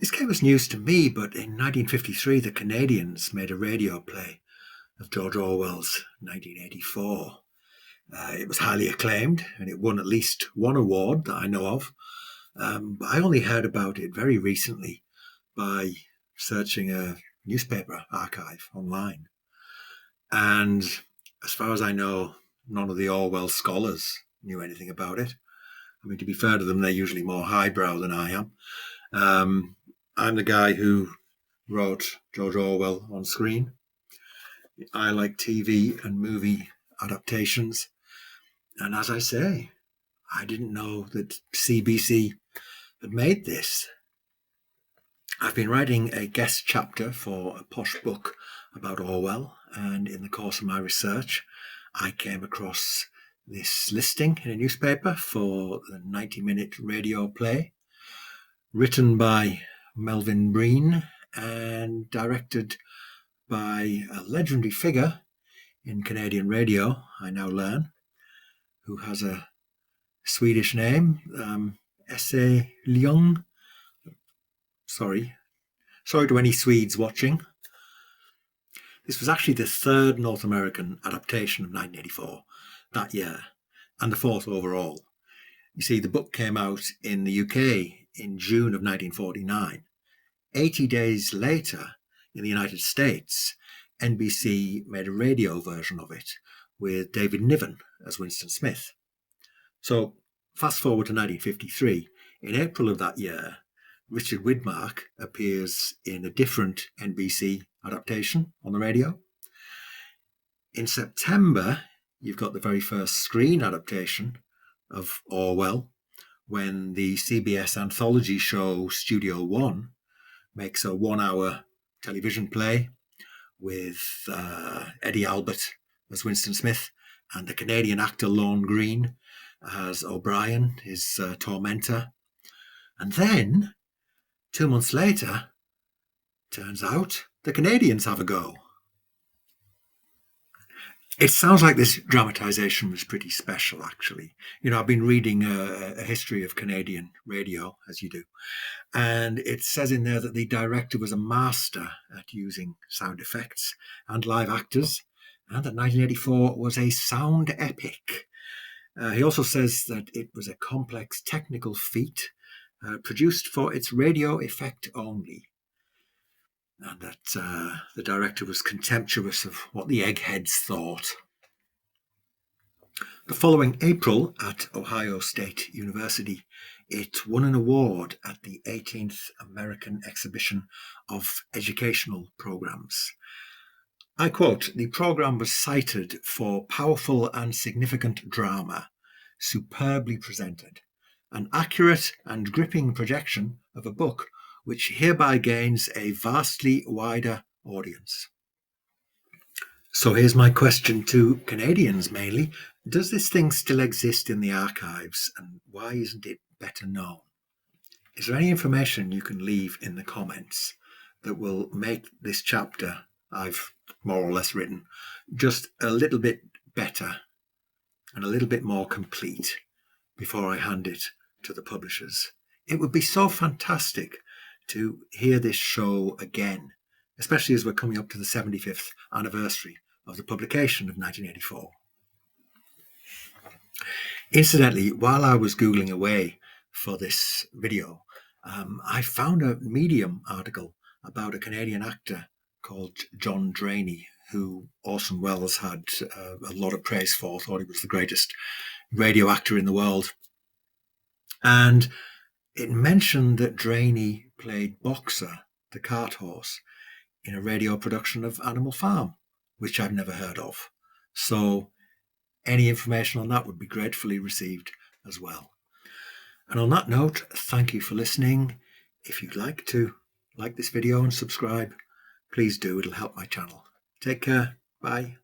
This came as news to me, but in 1953 the Canadians made a radio play of George Orwell's 1984. It was highly acclaimed and it won at least one award that I know of. But I only heard about it very recently by searching a newspaper archive online. And as far as I know, none of the Orwell scholars knew anything about it. I mean, to be fair to them, they're usually more highbrow than I am. I'm the guy who wrote George Orwell on screen. I like TV and movie adaptations. And as I say, I didn't know that CBC had made this. I've been writing a guest chapter for a posh book about Orwell, and in the course of my research, I came across this listing in a newspaper for the 90-minute radio play, written by Melvin Breen and directed by a legendary figure in Canadian radio, I now learn, who has a Swedish name, Esse Ljung. Sorry to any Swedes watching. This was actually the third North American adaptation of 1984 that year, and the fourth overall. You see, the book came out in the UK in June of 1949. 80 days later, in the United States, NBC made a radio version of it with David Niven as Winston Smith. So, fast forward to 1953. In April of that year, Richard Widmark appears in a different NBC adaptation on the radio. In September, you've got the very first screen adaptation of Orwell, when the CBS anthology show Studio One makes a 1-hour television play with Eddie Albert as Winston Smith and the Canadian actor Lorne Greene as O'Brien, his tormentor. And then, 2 months later, turns out the Canadians have a go. It sounds like this dramatisation was pretty special, actually. You know, I've been reading a history of Canadian radio, as you do, and it says in there that the director was a master at using sound effects and live actors, and that 1984 was a sound epic. He also says that it was a complex technical feat produced for its radio effect only, and that the director was contemptuous of what the eggheads thought. The following April, at Ohio State University, it won an award at the 18th American Exhibition of Educational Programs. I quote, "The program was cited for powerful and significant drama, superbly presented, an accurate and gripping projection of a book which hereby gains a vastly wider audience." So here's my question to Canadians mainly. Does this thing still exist in the archives, and why isn't it better known? Is there any information you can leave in the comments that will make this chapter I've more or less written just a little bit better and a little bit more complete before I hand it to the publishers? It would be so fantastic to hear this show again, especially as we're coming up to the 75th anniversary of the publication of 1984. Incidentally, while I was Googling away for this video, I found a Medium article about a Canadian actor called John Draney, who Orson Welles had a lot of praise for, thought he was the greatest radio actor in the world. And it mentioned that Draney played Boxer, the cart horse, in a radio production of Animal Farm, which I've never heard of. So any information on that would be gratefully received as well. And on that note, thank you for listening. If you'd like to like this video and subscribe, please do. It'll help my channel. Take care. Bye.